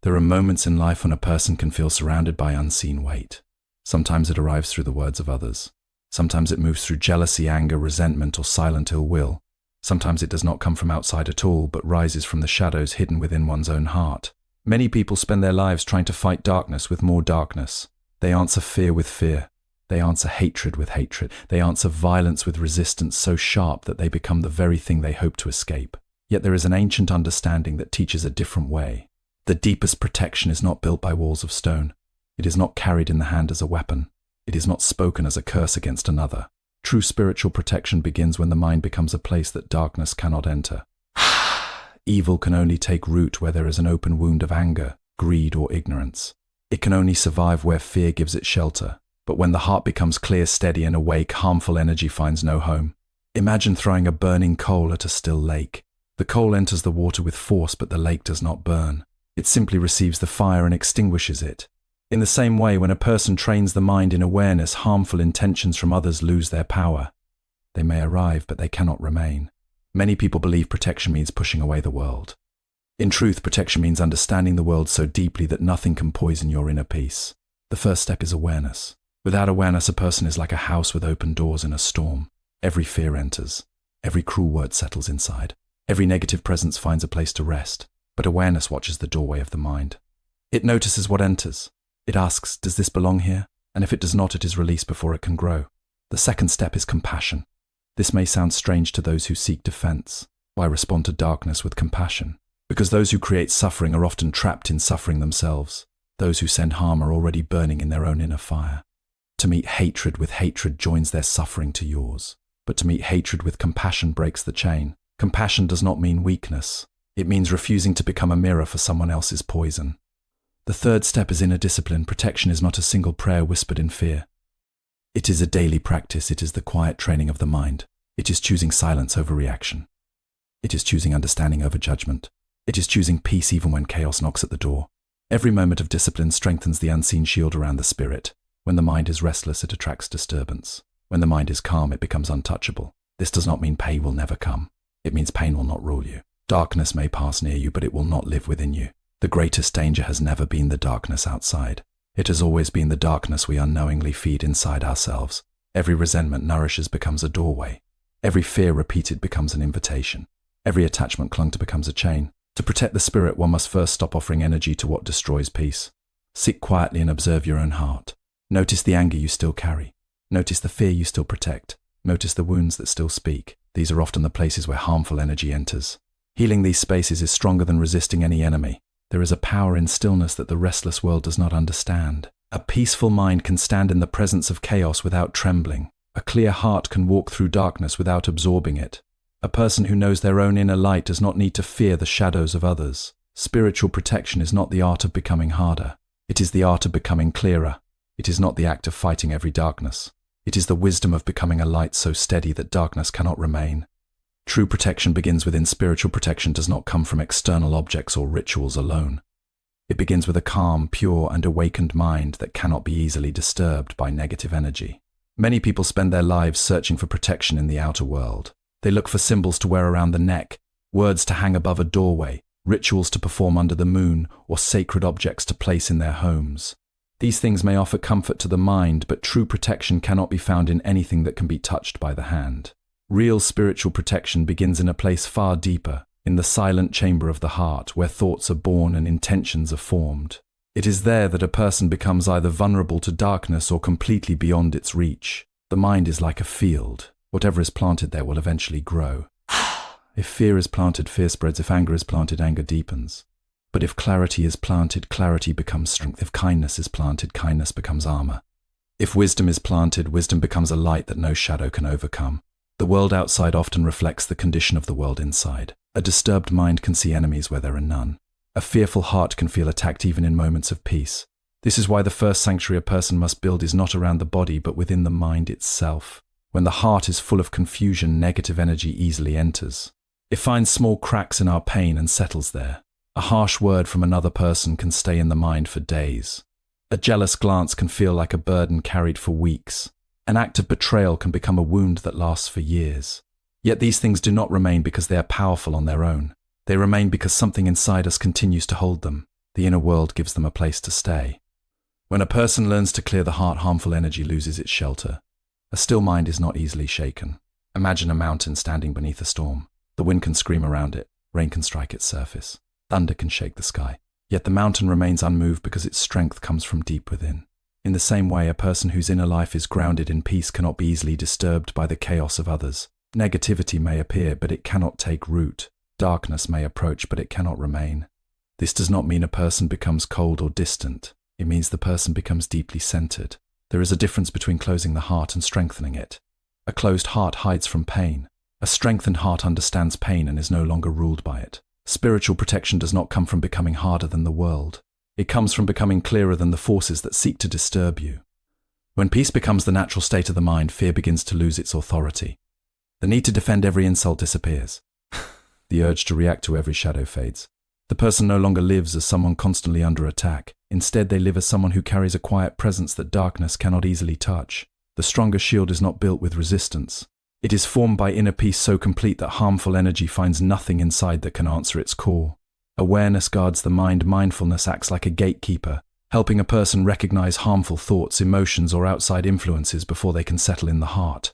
There are moments in life when a person can feel surrounded by unseen weight. Sometimes it arrives through the words of others. Sometimes it moves through jealousy, anger, resentment, or silent ill will. Sometimes it does not come from outside at all, but rises from the shadows hidden within one's own heart. Many people spend their lives trying to fight darkness with more darkness. They answer fear with fear. They answer hatred with hatred. They answer violence with resistance so sharp that they become the very thing they hope to escape. Yet there is an ancient understanding that teaches a different way. The deepest protection is not built by walls of stone. It is not carried in the hand as a weapon. It is not spoken as a curse against another. True spiritual protection begins when the mind becomes a place that darkness cannot enter. Evil can only take root where there is an open wound of anger, greed, or ignorance. It can only survive where fear gives it shelter. But when the heart becomes clear, steady, and awake, harmful energy finds no home. Imagine throwing a burning coal at a still lake. The coal enters the water with force, but the lake does not burn. It simply receives the fire and extinguishes it. In the same way, when a person trains the mind in awareness, harmful intentions from others lose their power. They may arrive, but they cannot remain. Many people believe protection means pushing away the world. In truth, protection means understanding the world so deeply that nothing can poison your inner peace. The first step is awareness. Without awareness, a person is like a house with open doors in a storm. Every fear enters. Every cruel word settles inside. Every negative presence finds a place to rest. But awareness watches the doorway of the mind. It notices what enters. It asks, does this belong here? And if it does not, it is released before it can grow. The second step is compassion. This may sound strange to those who seek defense. Why respond to darkness with compassion? Because those who create suffering are often trapped in suffering themselves. Those who send harm are already burning in their own inner fire. To meet hatred with hatred joins their suffering to yours. But to meet hatred with compassion breaks the chain. Compassion does not mean weakness. It means refusing to become a mirror for someone else's poison. The third step is inner discipline. Protection is not a single prayer whispered in fear. It is a daily practice. It is the quiet training of the mind. It is choosing silence over reaction. It is choosing understanding over judgment. It is choosing peace even when chaos knocks at the door. Every moment of discipline strengthens the unseen shield around the spirit. When the mind is restless, it attracts disturbance. When the mind is calm, it becomes untouchable. This does not mean pain will never come. It means pain will not rule you. Darkness may pass near you, but it will not live within you. The greatest danger has never been the darkness outside. It has always been the darkness we unknowingly feed inside ourselves. Every resentment nourishes becomes a doorway. Every fear repeated becomes an invitation. Every attachment clung to becomes a chain. To protect the spirit, one must first stop offering energy to what destroys peace. Sit quietly and observe your own heart. Notice the anger you still carry. Notice the fear you still protect. Notice the wounds that still speak. These are often the places where harmful energy enters. Healing these spaces is stronger than resisting any enemy. There is a power in stillness that the restless world does not understand. A peaceful mind can stand in the presence of chaos without trembling. A clear heart can walk through darkness without absorbing it. A person who knows their own inner light does not need to fear the shadows of others. Spiritual protection is not the art of becoming harder. It is the art of becoming clearer. It is not the act of fighting every darkness. It is the wisdom of becoming a light so steady that darkness cannot remain. True protection begins within. Spiritual protection does not come from external objects or rituals alone. It begins with a calm, pure, and awakened mind that cannot be easily disturbed by negative energy. Many people spend their lives searching for protection in the outer world. They look for symbols to wear around the neck, words to hang above a doorway, rituals to perform under the moon, or sacred objects to place in their homes. These things may offer comfort to the mind, but true protection cannot be found in anything that can be touched by the hand. Real spiritual protection begins in a place far deeper, in the silent chamber of the heart, where thoughts are born and intentions are formed. It is there that a person becomes either vulnerable to darkness or completely beyond its reach. The mind is like a field. Whatever is planted there will eventually grow. If fear is planted, fear spreads. If anger is planted, anger deepens. But if clarity is planted, clarity becomes strength. If kindness is planted, kindness becomes armor. If wisdom is planted, wisdom becomes a light that no shadow can overcome. The world outside often reflects the condition of the world inside. A disturbed mind can see enemies where there are none. A fearful heart can feel attacked even in moments of peace. This is why the first sanctuary a person must build is not around the body, but within the mind itself. When the heart is full of confusion, negative energy easily enters. It finds small cracks in our pain and settles there. A harsh word from another person can stay in the mind for days. A jealous glance can feel like a burden carried for weeks. An act of betrayal can become a wound that lasts for years. Yet these things do not remain because they are powerful on their own. They remain because something inside us continues to hold them. The inner world gives them a place to stay. When a person learns to clear the heart, harmful energy loses its shelter. A still mind is not easily shaken. Imagine a mountain standing beneath a storm. The wind can scream around it, rain can strike its surface, thunder can shake the sky. Yet the mountain remains unmoved because its strength comes from deep within. In the same way, a person whose inner life is grounded in peace cannot be easily disturbed by the chaos of others. Negativity may appear, but it cannot take root. Darkness may approach, but it cannot remain. This does not mean a person becomes cold or distant. It means the person becomes deeply centered. There is a difference between closing the heart and strengthening it. A closed heart hides from pain. A strengthened heart understands pain and is no longer ruled by it. Spiritual protection does not come from becoming harder than the world. It comes from becoming clearer than the forces that seek to disturb you. When peace becomes the natural state of the mind, fear begins to lose its authority. The need to defend every insult disappears. The urge to react to every shadow fades. The person no longer lives as someone constantly under attack. Instead, they live as someone who carries a quiet presence that darkness cannot easily touch. The stronger shield is not built with resistance. It is formed by inner peace so complete that harmful energy finds nothing inside that can answer its call. Awareness guards the mind. Mindfulness acts like a gatekeeper, helping a person recognize harmful thoughts, emotions, or outside influences before they can settle in the heart.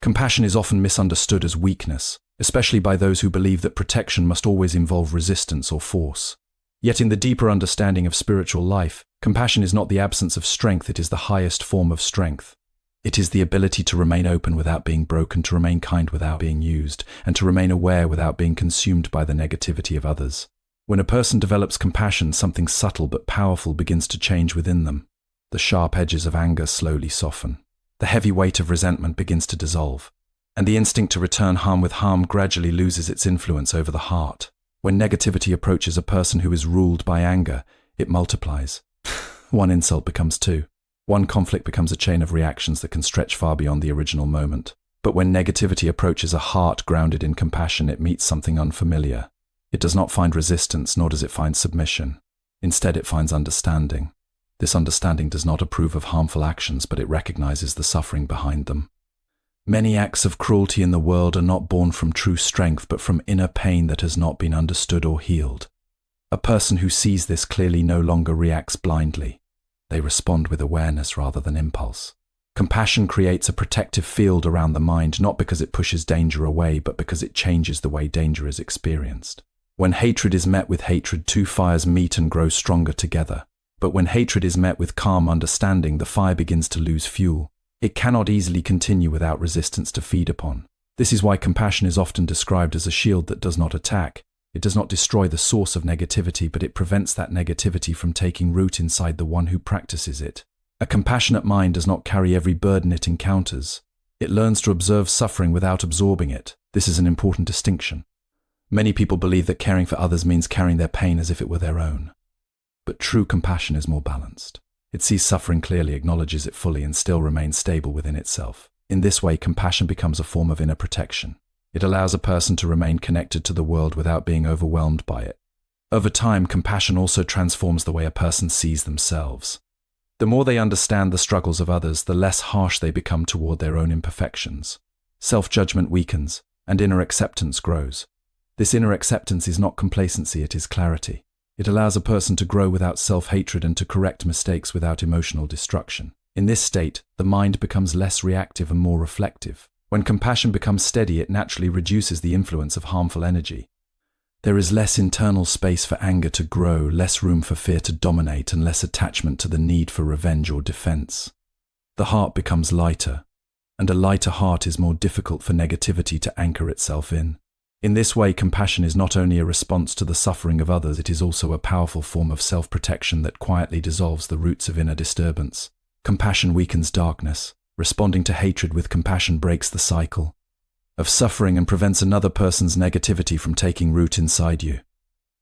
Compassion is often misunderstood as weakness, especially by those who believe that protection must always involve resistance or force. Yet in the deeper understanding of spiritual life, compassion is not the absence of strength, it is the highest form of strength. It is the ability to remain open without being broken, to remain kind without being used, and to remain aware without being consumed by the negativity of others. When a person develops compassion, something subtle but powerful begins to change within them. The sharp edges of anger slowly soften. The heavy weight of resentment begins to dissolve, and the instinct to return harm with harm gradually loses its influence over the heart. When negativity approaches a person who is ruled by anger, it multiplies. One insult becomes two. One conflict becomes a chain of reactions that can stretch far beyond the original moment. But when negativity approaches a heart grounded in compassion, it meets something unfamiliar. It does not find resistance, nor does it find submission. Instead, it finds understanding. This understanding does not approve of harmful actions, but it recognizes the suffering behind them. Many acts of cruelty in the world are not born from true strength, but from inner pain that has not been understood or healed. A person who sees this clearly no longer reacts blindly. They respond with awareness rather than impulse. Compassion creates a protective field around the mind, not because it pushes danger away, but because it changes the way danger is experienced. When hatred is met with hatred, two fires meet and grow stronger together. But when hatred is met with calm understanding, the fire begins to lose fuel. It cannot easily continue without resistance to feed upon. This is why compassion is often described as a shield that does not attack. It does not destroy the source of negativity, but it prevents that negativity from taking root inside the one who practices it. A compassionate mind does not carry every burden it encounters. It learns to observe suffering without absorbing it. This is an important distinction. Many people believe that caring for others means carrying their pain as if it were their own. But true compassion is more balanced. It sees suffering clearly, acknowledges it fully, and still remains stable within itself. In this way, compassion becomes a form of inner protection. It allows a person to remain connected to the world without being overwhelmed by it. Over time, compassion also transforms the way a person sees themselves. The more they understand the struggles of others, the less harsh they become toward their own imperfections. Self-judgment weakens, and inner acceptance grows. This inner acceptance is not complacency, it is clarity. It allows a person to grow without self-hatred and to correct mistakes without emotional destruction. In this state, the mind becomes less reactive and more reflective. When compassion becomes steady, it naturally reduces the influence of harmful energy. There is less internal space for anger to grow, less room for fear to dominate, and less attachment to the need for revenge or defense. The heart becomes lighter, and a lighter heart is more difficult for negativity to anchor itself in. In this way, compassion is not only a response to the suffering of others, it is also a powerful form of self-protection that quietly dissolves the roots of inner disturbance. Compassion weakens darkness. Responding to hatred with compassion breaks the cycle of suffering and prevents another person's negativity from taking root inside you.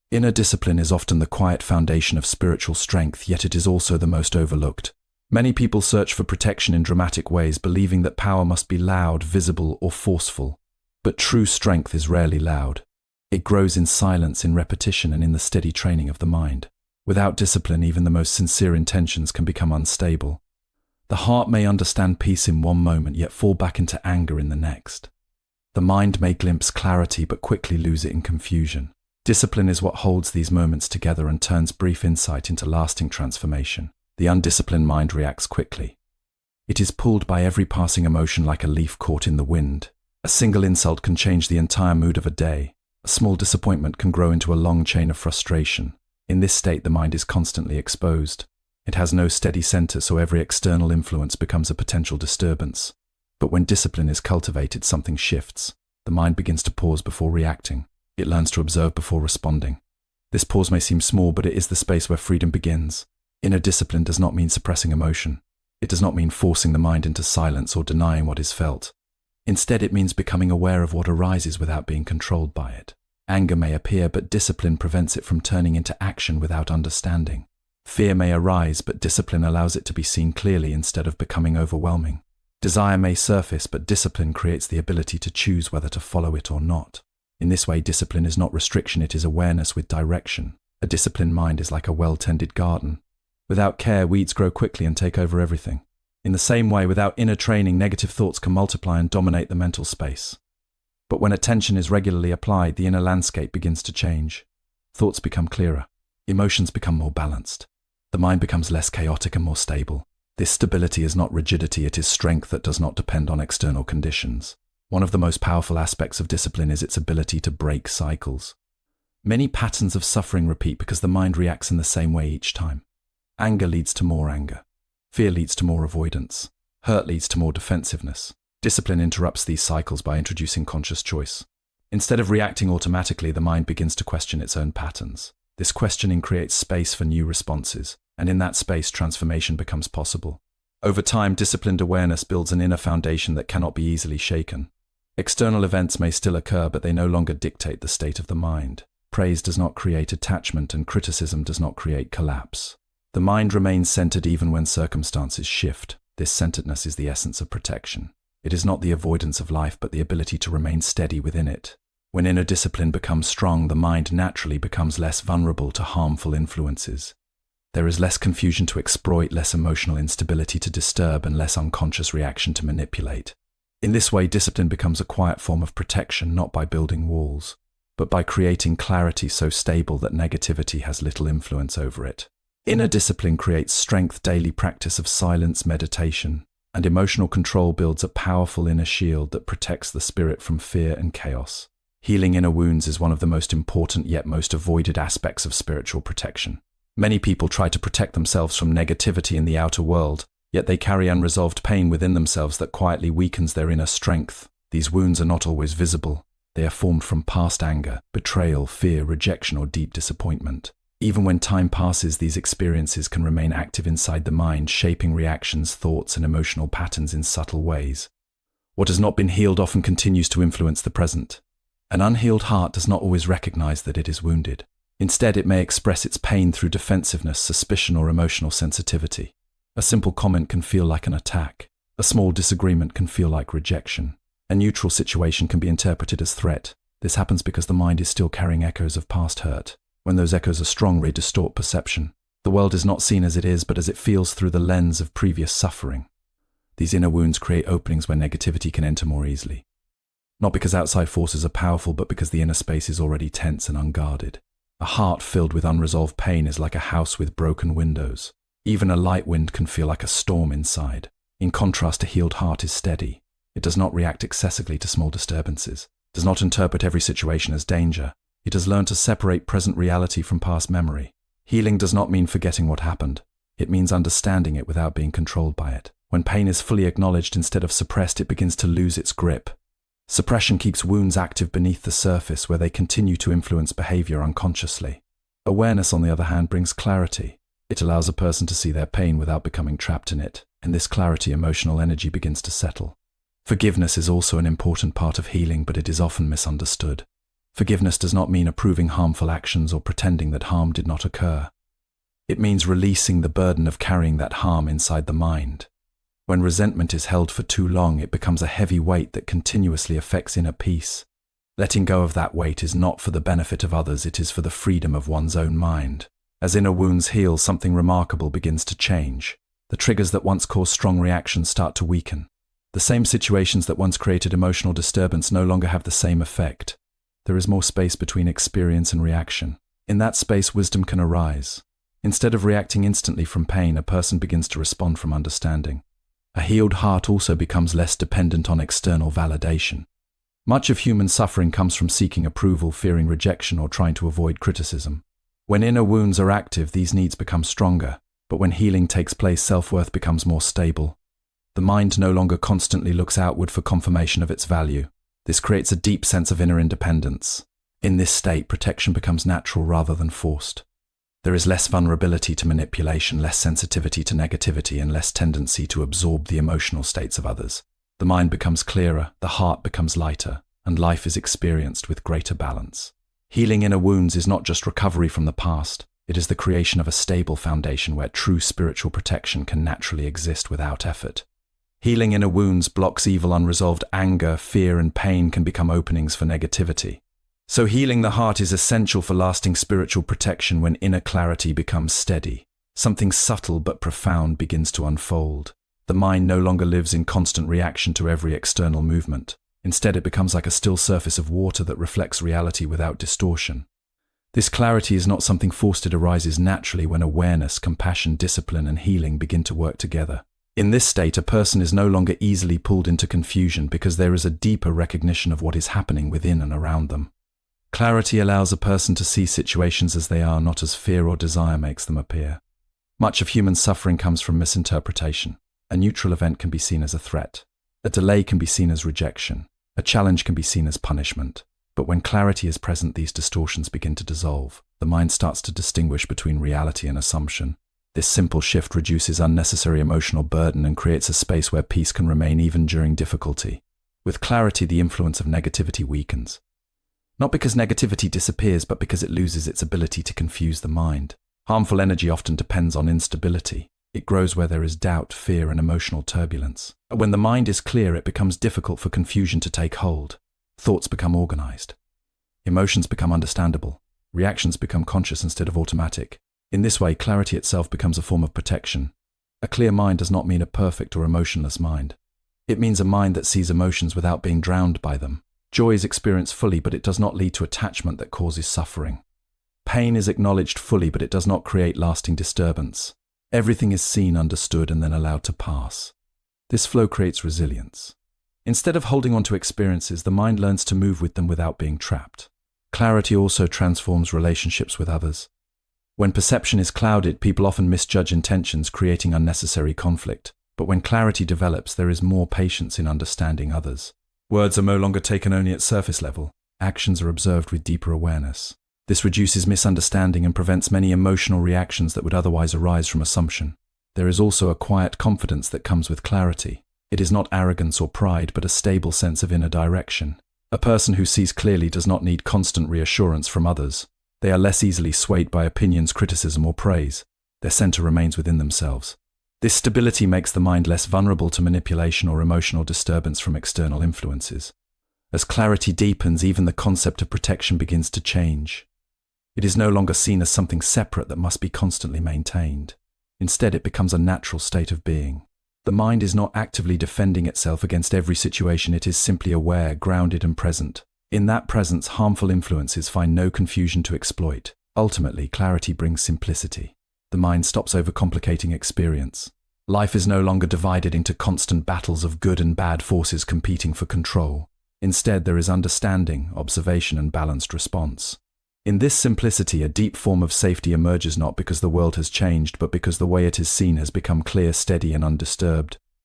Inner discipline is often the quiet foundation of spiritual strength, yet it is also the most overlooked. Many people search for protection in dramatic ways, believing that power must be loud, visible, or forceful. But true strength is rarely loud. It grows in silence, in repetition, and in the steady training of the mind. Without discipline, even the most sincere intentions can become unstable. The heart may understand peace in one moment, yet fall back into anger in the next. The mind may glimpse clarity, but quickly lose it in confusion. Discipline is what holds these moments together and turns brief insight into lasting transformation. The undisciplined mind reacts quickly. It is pulled by every passing emotion like a leaf caught in the wind. A single insult can change the entire mood of a day. A small disappointment can grow into a long chain of frustration. In this state, the mind is constantly exposed. It has no steady center, so every external influence becomes a potential disturbance. But when discipline is cultivated, something shifts. The mind begins to pause before reacting. It learns to observe before responding. This pause may seem small, but it is the space where freedom begins. Inner discipline does not mean suppressing emotion. It does not mean forcing the mind into silence or denying what is felt. Instead, it means becoming aware of what arises without being controlled by it. Anger may appear, but discipline prevents it from turning into action without understanding. Fear may arise, but discipline allows it to be seen clearly instead of becoming overwhelming. Desire may surface, but discipline creates the ability to choose whether to follow it or not. In this way, discipline is not restriction, it is awareness with direction. A disciplined mind is like a well-tended garden. Without care, weeds grow quickly and take over everything. In the same way, without inner training, negative thoughts can multiply and dominate the mental space. But when attention is regularly applied, the inner landscape begins to change. Thoughts become clearer. Emotions become more balanced. The mind becomes less chaotic and more stable. This stability is not rigidity, it is strength that does not depend on external conditions. One of the most powerful aspects of discipline is its ability to break cycles. Many patterns of suffering repeat because the mind reacts in the same way each time. Anger leads to more anger. Fear leads to more avoidance. Hurt leads to more defensiveness. Discipline interrupts these cycles by introducing conscious choice. Instead of reacting automatically, the mind begins to question its own patterns. This questioning creates space for new responses, and in that space, transformation becomes possible. Over time, disciplined awareness builds an inner foundation that cannot be easily shaken. External events may still occur, but they no longer dictate the state of the mind. Praise does not create attachment, and criticism does not create collapse. The mind remains centered even when circumstances shift. This centeredness is the essence of protection. It is not the avoidance of life, but the ability to remain steady within it. When inner discipline becomes strong, the mind naturally becomes less vulnerable to harmful influences. There is less confusion to exploit, less emotional instability to disturb, and less unconscious reaction to manipulate. In this way, discipline becomes a quiet form of protection, not by building walls, but by creating clarity so stable that negativity has little influence over it. Inner discipline creates strength, daily practice of silence, meditation, and emotional control builds a powerful inner shield that protects the spirit from fear and chaos. Healing inner wounds is one of the most important yet most avoided aspects of spiritual protection. Many people try to protect themselves from negativity in the outer world, yet they carry unresolved pain within themselves that quietly weakens their inner strength. These wounds are not always visible. They are formed from past anger, betrayal, fear, rejection, or deep disappointment. Even when time passes, these experiences can remain active inside the mind, shaping reactions, thoughts, and emotional patterns in subtle ways. What has not been healed often continues to influence the present. An unhealed heart does not always recognize that it is wounded. Instead, it may express its pain through defensiveness, suspicion, or emotional sensitivity. A simple comment can feel like an attack. A small disagreement can feel like rejection. A neutral situation can be interpreted as threat. This happens because the mind is still carrying echoes of past hurt. When those echoes are strong, they distort perception. The world is not seen as it is, but as it feels through the lens of previous suffering. These inner wounds create openings where negativity can enter more easily. Not because outside forces are powerful, but because the inner space is already tense and unguarded. A heart filled with unresolved pain is like a house with broken windows. Even a light wind can feel like a storm inside. In contrast, a healed heart is steady. It does not react excessively to small disturbances, does not interpret every situation as danger. It has learned to separate present reality from past memory. Healing does not mean forgetting what happened. It means understanding it without being controlled by it. When pain is fully acknowledged instead of suppressed, it begins to lose its grip. Suppression keeps wounds active beneath the surface, where they continue to influence behavior unconsciously. Awareness, on the other hand, brings clarity. It allows a person to see their pain without becoming trapped in it. In this clarity, emotional energy begins to settle. Forgiveness is also an important part of healing, but it is often misunderstood. Forgiveness does not mean approving harmful actions or pretending that harm did not occur. It means releasing the burden of carrying that harm inside the mind. When resentment is held for too long, it becomes a heavy weight that continuously affects inner peace. Letting go of that weight is not for the benefit of others, it is for the freedom of one's own mind. As inner wounds heal, something remarkable begins to change. The triggers that once caused strong reactions start to weaken. The same situations that once created emotional disturbance no longer have the same effect. there is more space between experience and reaction. In that space, wisdom can arise. Instead of reacting instantly from pain, a person begins to respond from understanding. A healed heart also becomes less dependent on external validation. Much of human suffering comes from seeking approval, fearing rejection, or trying to avoid criticism. When inner wounds are active, these needs become stronger, but when healing takes place, self-worth becomes more stable. The mind no longer constantly looks outward for confirmation of its value. This creates a deep sense of inner independence. In this state, protection becomes natural rather than forced. There is less vulnerability to manipulation, less sensitivity to negativity, and less tendency to absorb the emotional states of others. The mind becomes clearer, the heart becomes lighter, and life is experienced with greater balance. Healing inner wounds is not just recovery from the past, it is the creation of a stable foundation where true spiritual protection can naturally exist without effort. Healing inner wounds blocks evil. Unresolved anger, fear, and pain can become openings for negativity. So healing the heart is essential for lasting spiritual protection. When inner clarity becomes steady, something subtle but profound begins to unfold. The mind no longer lives in constant reaction to every external movement. Instead, it becomes like a still surface of water that reflects reality without distortion. This clarity is not something forced, it arises naturally when awareness, compassion, discipline, and healing begin to work together. In this state, a person is no longer easily pulled into confusion because there is a deeper recognition of what is happening within and around them. Clarity allows a person to see situations as they are, not as fear or desire makes them appear. Much of human suffering comes from misinterpretation. A neutral event can be seen as a threat. A delay can be seen as rejection. A challenge can be seen as punishment. But when clarity is present, these distortions begin to dissolve. The mind starts to distinguish between reality and assumption. This simple shift reduces unnecessary emotional burden and creates a space where peace can remain even during difficulty. With clarity, the influence of negativity weakens. Not because negativity disappears, but because it loses its ability to confuse the mind. Harmful energy often depends on instability. It grows where there is doubt, fear, and emotional turbulence. When the mind is clear, it becomes difficult for confusion to take hold. Thoughts become organized. Emotions become understandable. Reactions become conscious instead of automatic. In this way, clarity itself becomes a form of protection. A clear mind does not mean a perfect or emotionless mind. It means a mind that sees emotions without being drowned by them. Joy is experienced fully, but it does not lead to attachment that causes suffering. Pain is acknowledged fully, but it does not create lasting disturbance. Everything is seen, understood, and then allowed to pass. This flow creates resilience. Instead of holding on to experiences, the mind learns to move with them without being trapped. Clarity also transforms relationships with others. When perception is clouded, people often misjudge intentions, creating unnecessary conflict. But when clarity develops, there is more patience in understanding others. Words are no longer taken only at surface level. Actions are observed with deeper awareness. This reduces misunderstanding and prevents many emotional reactions that would otherwise arise from assumption. There is also a quiet confidence that comes with clarity. It is not arrogance or pride, but a stable sense of inner direction. A person who sees clearly does not need constant reassurance from others. They are less easily swayed by opinions, criticism, or praise. Their center remains within themselves. This stability makes the mind less vulnerable to manipulation or emotional disturbance from external influences. As clarity deepens, even the concept of protection begins to change. It is no longer seen as something separate that must be constantly maintained. Instead, it becomes a natural state of being. The mind is not actively defending itself against every situation, it is simply aware, grounded, and present. In that presence, harmful influences find no confusion to exploit. Ultimately, clarity brings simplicity. The mind stops overcomplicating experience. Life is no longer divided into constant battles of good and bad forces competing for control. Instead, there is understanding, observation, and balanced response. In this simplicity, a deep form of safety emerges, not because the world has changed, but because the way it is seen has become clear, steady, and undisturbed.